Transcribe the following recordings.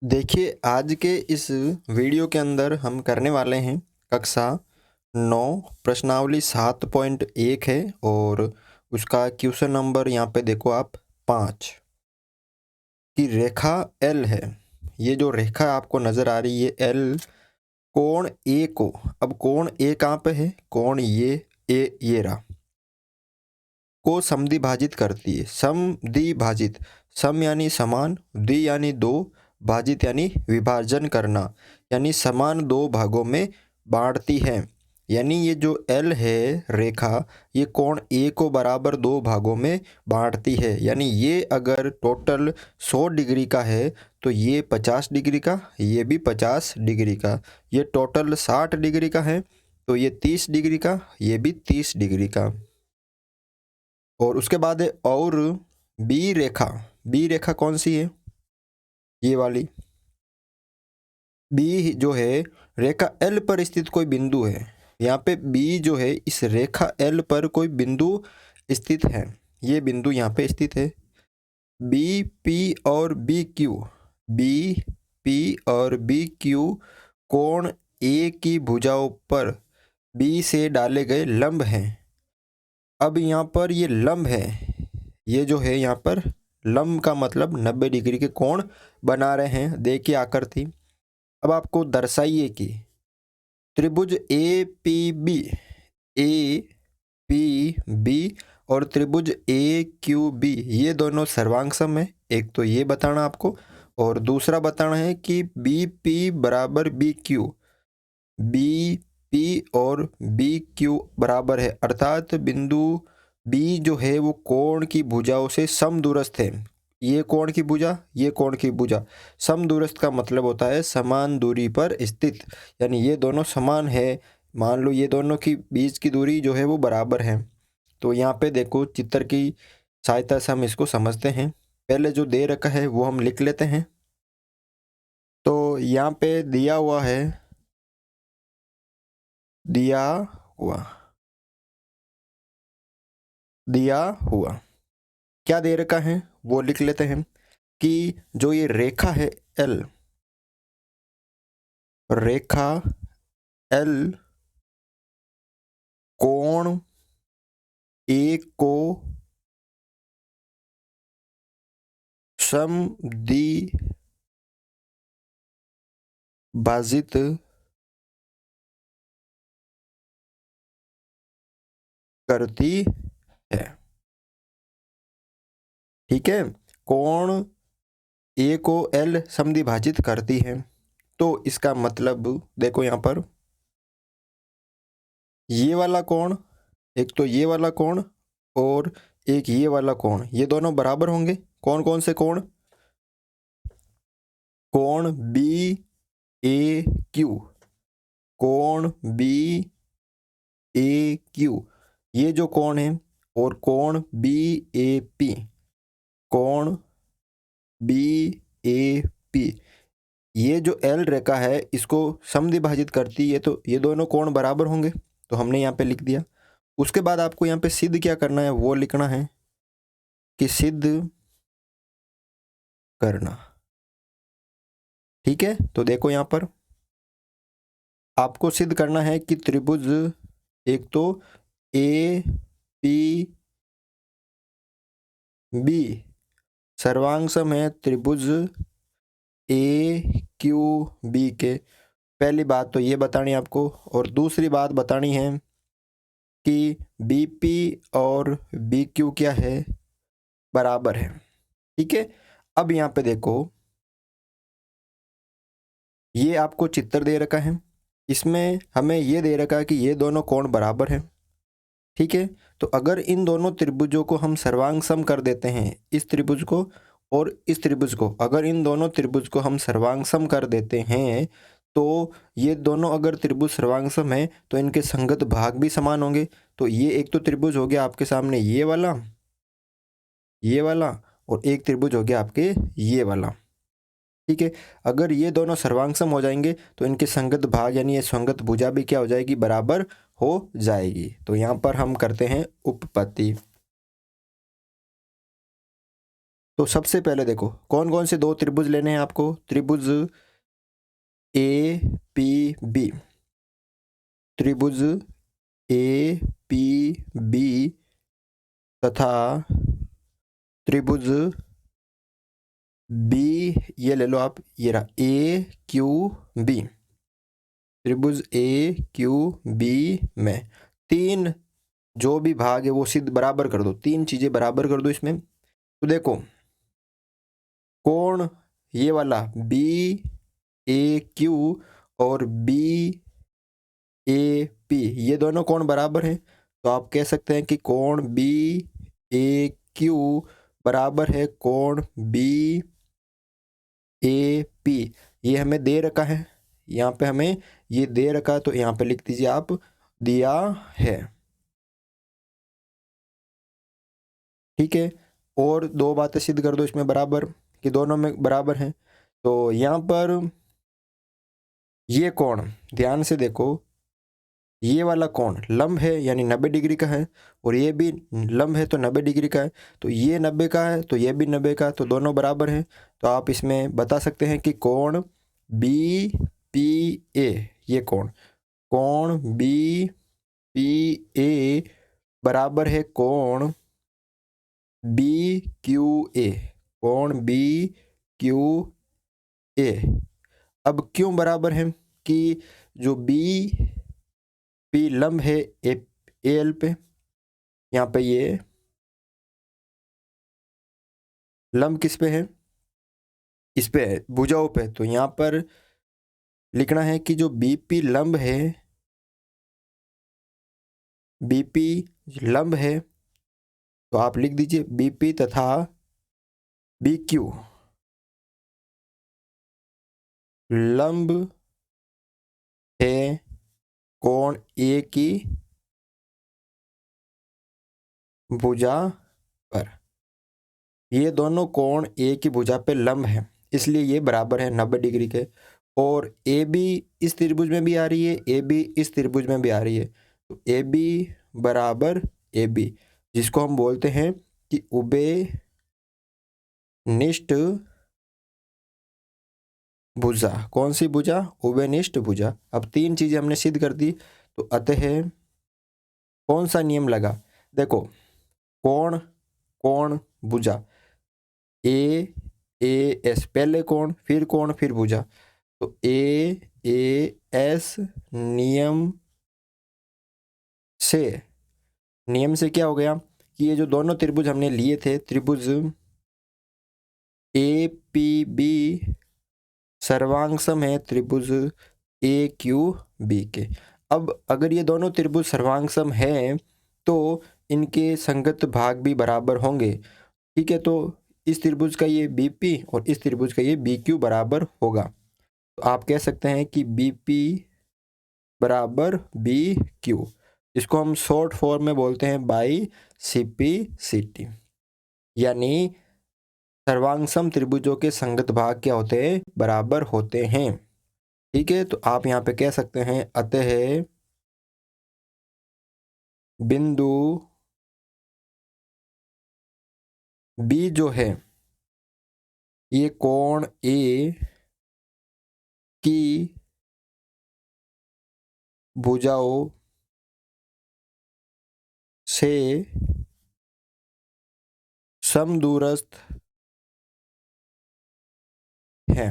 देखिए, आज के इस वीडियो के अंदर हम करने वाले हैं कक्षा 9 प्रश्नावली 7.1 है और उसका क्वेश्चन नंबर यहाँ पे देखो आप 5 कि रेखा एल है। ये जो रेखा आपको नज़र आ रही है एल, कोण ए को, अब कोण ए कहाँ पे है? कोण ये रहा, को समद्विभाजित करती है। समद्विभाजित, सम यानी समान, द्वि यानी दो, भाजित यानी विभाजन करना, यानी समान दो भागों में बांटती है। यानी ये जो एल है रेखा, ये कोण ए को बराबर दो भागों में बांटती है। यानी ये अगर टोटल 100 डिग्री का है तो ये 50 डिग्री का, ये भी 50 डिग्री का। ये टोटल 60 डिग्री का है तो ये 30 डिग्री का, ये भी 30 डिग्री का। और उसके बाद है और बी रेखा। बी रेखा कौन सी है? ये वाली। बी जो है रेखा एल पर स्थित कोई बिंदु है। यहाँ पे बी जो है इस रेखा एल पर कोई बिंदु स्थित है। ये बिंदु यहाँ पे स्थित है। बी पी और बी क्यू, बी पी और बी क्यू कोण ए की भुजाओं पर बी से डाले गए लंब हैं। अब यहाँ पर ये लंब है, ये जो है यहाँ पर लंब का मतलब 90 डिग्री के कोण बना रहे हैं। देखिए आकृति। अब आपको दर्शाइए कि त्रिभुज ए पी बी और त्रिभुज ए क्यू बी ये दोनों सर्वांग सम है। एक तो ये बताना आपको, और दूसरा बताना है कि बी पी बराबर बी क्यू, बी पी और बी क्यू बराबर है, अर्थात बिंदु बी जो है वो कोण की भुजाओं से समदूरस्थ है। ये कोण की भुजा, ये कोण की भुजा। समदूरस्थ का मतलब होता है समान दूरी पर स्थित, यानी ये दोनों समान है। मान लो ये दोनों की बीच की दूरी जो है वो बराबर है। तो यहाँ पे देखो चित्र की सहायता से हम इसको समझते हैं। पहले जो दे रखा है वो हम लिख लेते हैं। तो यहाँ पे दिया हुआ है, दिया हुआ क्या दे रखा है वो लिख लेते हैं कि जो ये रेखा है एल, रेखा एल कोण ए को समद्विभाजित करती है। ठीक है, कोण ए को एल समद्विभाजित करती है। तो इसका मतलब देखो यहाँ पर ये वाला कोण, एक तो ये वाला कोण और एक ये वाला कोण, ये दोनों बराबर होंगे। कौन कौन से कोण? कोण बी ए क्यू, कोण बी ए क्यू ये जो कोण है, और कोण बी ए पी, कोण बी ए पी ये जो एल रेखा है इसको समद्विभाजित करती है। तो ये दोनों कोण बराबर होंगे, तो हमने यहाँ पे लिख दिया। उसके बाद आपको यहाँ पे सिद्ध क्या करना है वो लिखना है कि सिद्ध करना। ठीक है, तो देखो यहाँ पर आपको सिद्ध करना है कि त्रिभुज, एक तो ए पी बी सर्वांग सम है त्रिभुज ए क्यू बी के। पहली बात तो ये बतानी है आपको, और दूसरी बात बतानी है कि बी पी और बी क्यू क्या है? बराबर है। ठीक है, अब यहाँ पे देखो ये आपको चित्र दे रखा है, इसमें हमें ये दे रखा है कि ये दोनों कोण बराबर हैं। ठीक है, तो अगर इन दोनों त्रिभुजों को हम सर्वांग सम कर देते हैं, इस त्रिभुज को और इस त्रिभुज को, अगर इन दोनों त्रिभुज को हम सर्वांग सम कर देते हैं तो ये दोनों अगर त्रिभुज सर्वांग सम है तो इनके संगत भाग भी समान होंगे। तो ये एक तो त्रिभुज हो गया आपके सामने ये वाला, और एक त्रिभुज हो गया आपके ये वाला। ठीक है, अगर ये दोनों सर्वांग सम हो जाएंगे तो इनके संगत भाग यानी ये संगत भुजा भी क्या हो जाएगी? बराबर हो जाएगी। तो यहाँ पर हम करते हैं उपपत्ति। तो सबसे पहले देखो कौन कौन से दो त्रिभुज लेने हैं आपको। त्रिभुज ए पी बी, त्रिभुज ए पी बी तथा त्रिभुज बी, ये ले लो आप, ये रहा ए क्यू बी। त्रिभुज ए क्यू बी में तीन जो भी भाग है वो सिद्ध बराबर कर दो, तीन चीजें बराबर कर दो इसमें। तो देखो कोण ये वाला बी ए क्यू और बी ए पी, ये दोनों कोण बराबर हैं। तो आप कह सकते हैं कि कोण बी ए क्यू बराबर है कोण बी ए पी। ये हमें दे रखा है, यहाँ पे हमें ये दे रखा है, तो यहाँ पे लिख दीजिए आप दिया है। ठीक है, और दो बातें सिद्ध कर दो इसमें बराबर कि दोनों में बराबर हैं। तो यहाँ पर ये कोण ध्यान से देखो, ये वाला कोण लंब है यानी 90 डिग्री का है, और ये भी लंब है तो 90 डिग्री का है। तो ये 90 का है तो ये भी 90 का, तो दोनों बराबर हैं। तो आप इसमें बता सकते हैं कि कोण बी पी ए, ये कोण बी पी ए बराबर है कोण बी क्यू ए, कोण बी क्यू ए। अब क्यों बराबर है कि जो बी पी लंब है ए एल पे, यहाँ पे ये लंब किस पे है, इस पे है, भुजाओं पे। तो यहाँ पर लिखना है कि जो बीपी लंब है, बीपी लंब है, तो आप लिख दीजिए बीपी तथा बीक्यू लंब है कोण ए की भुजा पर। ये दोनों कोण ए की भुजा पे लंब है, इसलिए ये बराबर है 90 डिग्री के। और ए बी इस त्रिभुज में भी आ रही है, ए बी इस त्रिभुज में भी आ रही है। तो ए बी बराबर ए बी, जिसको हम बोलते हैं कि उभयनिष्ठ भुजा। कौन सी भुजा? उभयनिष्ठ भुजा। अब तीन चीजें हमने सिद्ध कर दी, तो अतः कौन सा नियम लगा? देखो कोण कोण भुजा, ए ए एस, पहले कोण फिर कोण फिर भुजा। तो ए एस नियम से क्या हो गया कि ये जो दोनों त्रिभुज हमने लिए थे, त्रिभुज ए पी बी सर्वांग सम है त्रिभुज ए क्यू बी के। अब अगर ये दोनों त्रिभुज सर्वांग सम है तो इनके संगत भाग भी बराबर होंगे। ठीक है, तो इस त्रिभुज का ये बीपी और इस त्रिभुज का ये बीक्यू बराबर होगा। तो आप कह सकते हैं कि बीपी बराबर बी क्यू, इसको हम शॉर्ट फॉर्म में बोलते हैं बाई सीपी, यानी सर्वांगसम त्रिभुजों के संगत भाग क्या होते हैं? बराबर होते हैं। ठीक है, तो आप यहाँ पे कह सकते हैं अतः बिंदु बी जो है ये कोण ए की भुजाओं से समदूरस्थ है।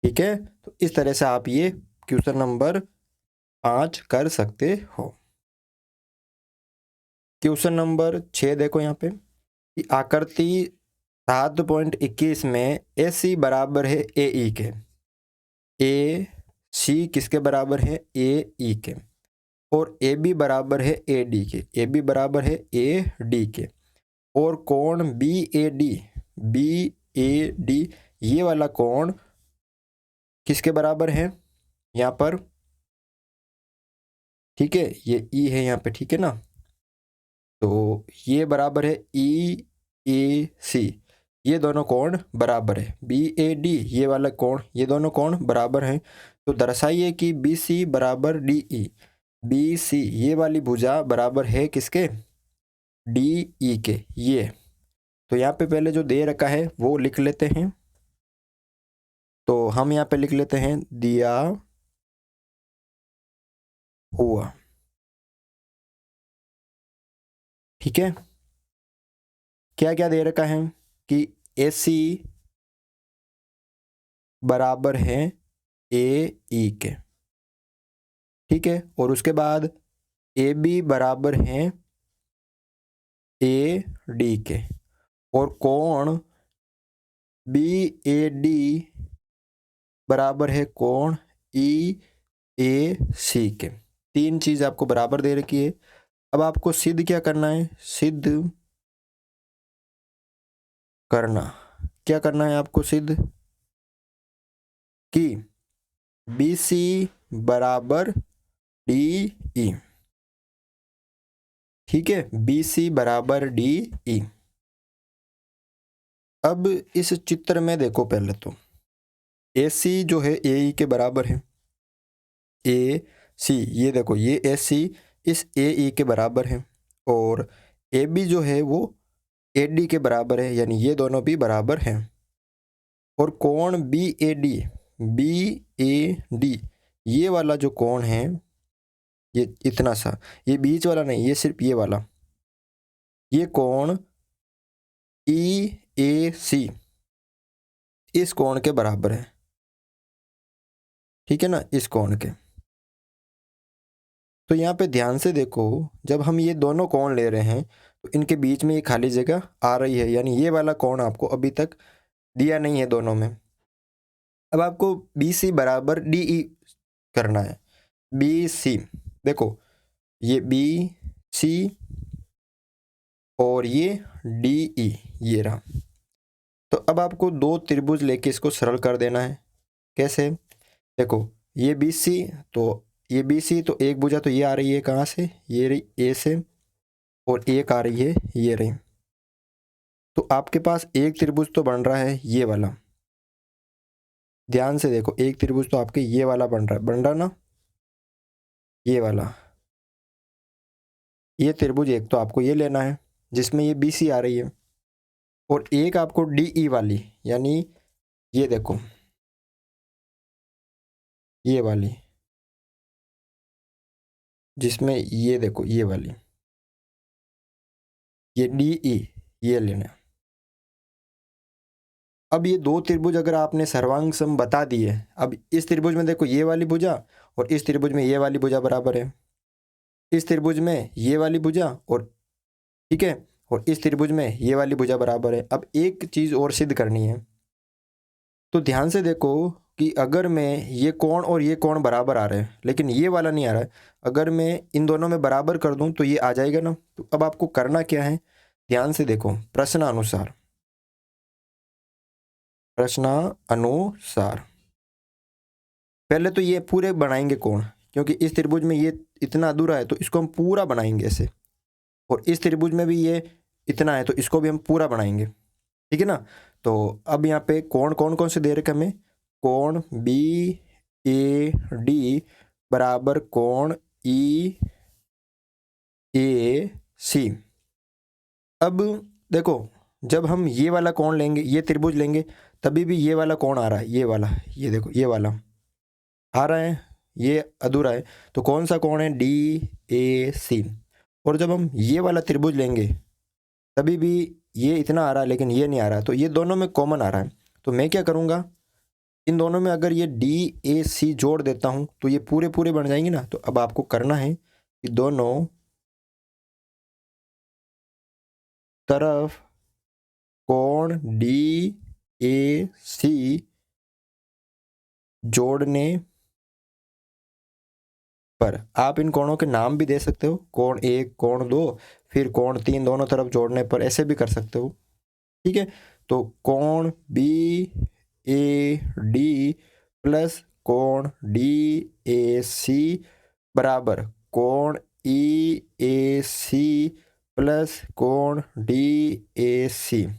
ठीक है, तो इस तरह से आप ये क्वेश्चन नंबर 5 कर सकते हो। क्वेश्चन नंबर 6 देखो यहाँ पे कि आकृति 7.21 में ए सी बराबर है ए ई के। ए सी किसके बराबर है? ए ई के। और ए बी बराबर है ए डी के, ए बी बराबर है ए डी के। और कोण बी ए डी ये वाला कोण किसके बराबर है यहाँ पर? ठीक है, ये ई है यहाँ पे, ठीक है ना। तो ये बराबर है ई ए सी, ये दोनों कोण बराबर है। बी ए डी ये वाला कोण, ये दोनों कोण बराबर हैं। तो दर्शाइए कि बी सी बराबर डी ई। बी सी ये वाली भुजा बराबर है किसके? डी ई के। ये तो यहाँ पे पहले जो दे रखा है वो लिख लेते हैं। तो हम यहाँ पे लिख लेते हैं दिया हुआ। ठीक है, क्या क्या दे रखा है कि AC बराबर है AE के। ठीक है, और उसके बाद AB बराबर है AD के, और कोण BAD बराबर है कोण EAC के। तीन चीज आपको बराबर दे रखी है। अब आपको सिद्ध क्या करना है, सिद्ध करना, क्या करना है आपको सिद्ध कि BC बराबर DE। ठीक है, BC बराबर DE। अब इस चित्र में देखो, पहले तो AC जो है AE के बराबर है। AC, ये देखो, ये AC इस AE के बराबर है, और AB जो है वो AD के बराबर है, यानी ये दोनों भी बराबर हैं। और कोण BAD ये वाला जो कोण है, ये इतना सा, ये बीच वाला नहीं, ये सिर्फ ये वाला, ये कोण EAC इस कोण के बराबर है। ठीक है ना, इस कोण के। तो यहाँ पे ध्यान से देखो, जब हम ये दोनों कोण ले रहे हैं तो इनके बीच में ये खाली जगह आ रही है, यानी ये वाला कोण आपको अभी तक दिया नहीं है दोनों में। अब आपको BC बराबर DE करना है। BC देखो, ये BC और ये DE, ये रहा। तो अब आपको दो त्रिभुज लेके इसको सरल कर देना है। कैसे, देखो, ये BC, तो ये BC, तो एक भुजा तो ये आ रही है कहाँ से, ये रही A से, और एक आ रही है ये रही। तो आपके पास एक त्रिभुज तो बन रहा है ये वाला। ध्यान से देखो, एक त्रिभुज तो आपके ये वाला बन रहा ना, ये वाला। ये त्रिभुज एक तो आपको ये लेना है जिसमें ये BC आ रही है, और एक आपको DE वाली, यानी ये देखो, ये वाली, जिसमें ये देखो, ये वाली, ये DE, ये लेना है। अब ये दो त्रिभुज अगर आपने सर्वांग सम बता दिए, अब इस त्रिभुज में देखो ये वाली भुजा और इस त्रिभुज में ये वाली भुजा बराबर है, इस त्रिभुज में ये वाली भुजा, और ठीक है, और इस त्रिभुज में ये वाली भुजा बराबर है। अब एक चीज और सिद्ध करनी है, तो ध्यान से देखो कि अगर मैं ये कोण और ये कोण बराबर आ रहे हैं लेकिन ये वाला नहीं आ रहा है, अगर मैं इन दोनों में बराबर कर दूं तो ये आ जाएगा ना। तो अब आपको करना क्या है, ध्यान से देखो, प्रश्नानुसार, प्रश्नानुसार पहले तो ये पूरे बनाएंगे कोण, क्योंकि इस त्रिभुज में ये इतना अधूरा है तो इसको हम पूरा बनाएंगे ऐसे, और इस त्रिभुज में भी ये इतना है तो इसको भी हम पूरा बनाएंगे। ठीक है ना। तो अब यहाँ पे कोण कौन कौन से दे रखे हमें, कोण BAD बराबर कोण EAC। अब देखो, जब हम ये वाला कोण लेंगे, ये त्रिभुज लेंगे, तभी भी ये वाला कोण आ रहा है, ये वाला, ये देखो, ये वाला आ रहा है, ये अधूरा है। तो कौन सा कोण है, DAC। और जब हम ये वाला त्रिभुज लेंगे तभी भी ये इतना आ रहा है लेकिन ये नहीं आ रहा, तो ये दोनों में कॉमन आ रहा है। तो मैं क्या करूँगा, इन दोनों में अगर ये DAC जोड़ देता हूँ तो ये पूरे पूरे बन जाएंगे ना। तो अब आपको करना है कि दोनों तरफ कोण DAC जोड़ने पर, आप इन कोणों के नाम भी दे सकते हो, कोण 1, कोण 2, फिर कोण 3, दोनों तरफ जोड़ने पर ऐसे भी कर सकते हो। ठीक है, तो कोण BAD प्लस कोण DAC बराबर कोण EAC प्लस कोण DAC,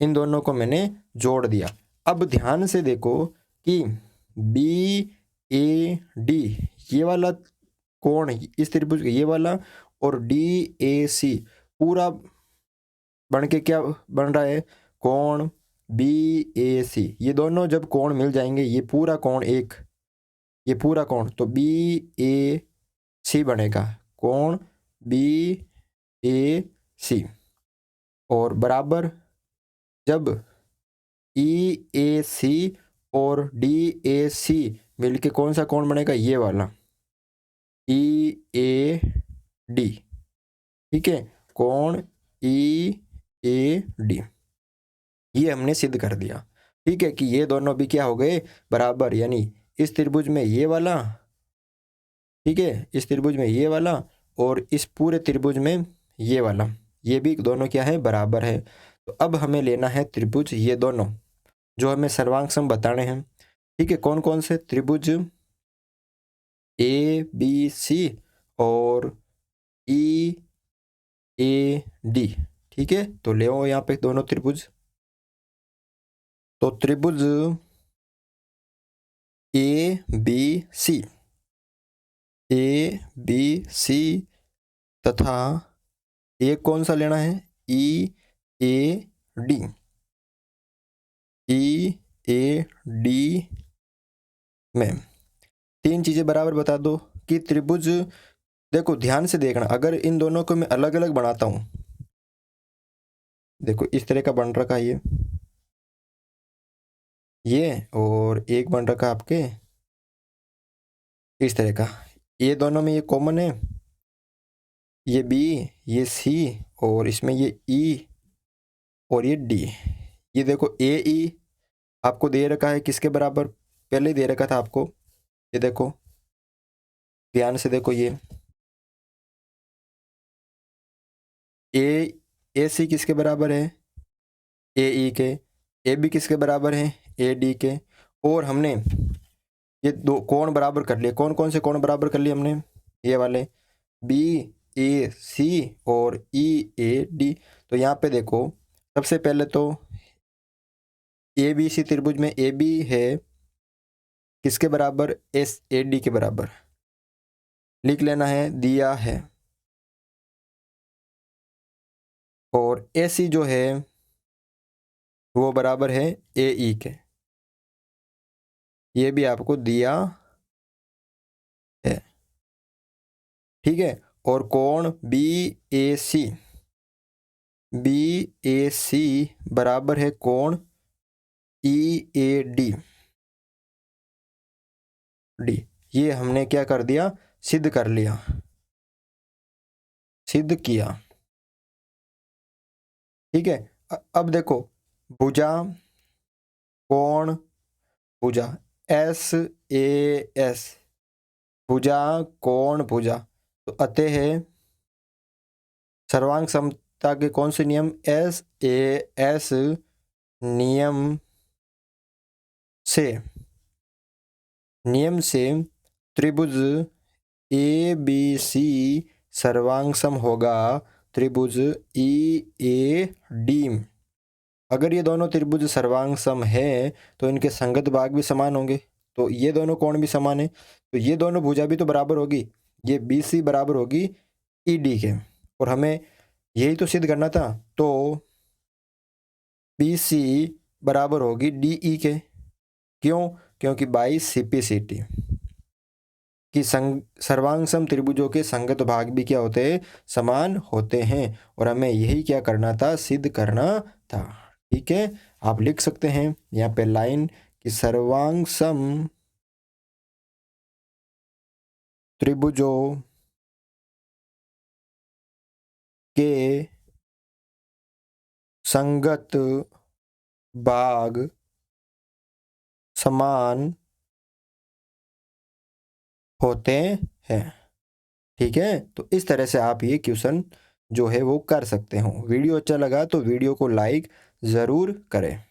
इन दोनों को मैंने जोड़ दिया। अब ध्यान से देखो कि BAD ये वाला कोण इस त्रिभुज का ये वाला, और DAC पूरा बन के क्या बन रहा है, कोण BAC। ये दोनों जब कोण मिल जाएंगे, ये पूरा कोण एक, ये पूरा कोण, तो BAC बनेगा, कोण BAC। और बराबर जब EAC और DAC मिलके कौन सा कोण बनेगा, ये वाला EAD। ठीक है, कोण EAD, ये हमने सिद्ध कर दिया। ठीक है कि ये दोनों भी क्या हो गए, बराबर, यानी इस त्रिभुज में ये वाला, ठीक है, इस त्रिभुज में ये वाला और इस पूरे त्रिभुज में ये वाला, ये भी दोनों क्या है, बराबर है। तो अब हमें लेना है त्रिभुज ये दोनों जो हमें सर्वांग सम बताने हैं। ठीक है, कौन कौन से त्रिभुज, ABC और EAD। ठीक है, तो ले आओ यहाँ पे दोनों त्रिभुज। तो त्रिभुज ABC तथा एक कौन सा लेना है, EAD में तीन चीजें बराबर बता दो कि त्रिभुज, देखो ध्यान से देखना, अगर इन दोनों को मैं अलग अलग बनाता हूं, देखो इस तरह का बन रखा है ये और एक बन रखा आपके इस तरह का, ये दोनों में ये कॉमन है, ये B, ये C और इसमें ये E और ये D। ये देखो AE आपको दे रखा है किसके बराबर, पहले ही दे रखा था आपको, ये देखो ध्यान से देखो, ये AC किसके बराबर है, AE के, AB किसके बराबर है, AD के। और हमने ये दो कोण बराबर कर लिए, कौन कौन से कोण बराबर कर लिए हमने, ये वाले BAC और EAD। तो यहाँ पे देखो सबसे पहले तो ABC त्रिभुज में AB है किसके बराबर, SAD के बराबर, लिख लेना है, दिया है। और AC जो है वो बराबर है AE के, ये भी आपको दिया है। ठीक है, और कोण BAC बराबर है कोण EAD, ये हमने क्या कर दिया, सिद्ध कर लिया, सिद्ध किया। ठीक है, अब देखो भुजा, कोण, भुजा, SAS, भुजा, कोण, भुजा, तो अतः है सर्वांग समता के कौन से नियम, SAS नियम से त्रिभुज ABC सर्वांग सम होगा त्रिभुज EAD। अगर ये दोनों त्रिभुज सर्वांग सम है तो इनके संगत भाग भी समान होंगे, तो ये दोनों कोण भी समान है, तो ये दोनों भुजा भी तो बराबर होगी, ये BC बराबर होगी ED के, और हमें यही तो सिद्ध करना था। तो BC बराबर होगी DE के, क्यों, क्योंकि बाई CPCT कि सर्वांग सम त्रिभुजों के संगत भाग भी क्या होते हैं, समान होते हैं, और हमें यही क्या करना था, सिद्ध करना था। ठीक है, आप लिख सकते हैं यहाँ पे लाइन कि सर्वांग सम त्रिभुजों के संगत भाग समान होते हैं। ठीक है, तो इस तरह से आप ये क्वेश्चन जो है वो कर सकते हो। वीडियो अच्छा लगा तो वीडियो को लाइक ज़रूर करें।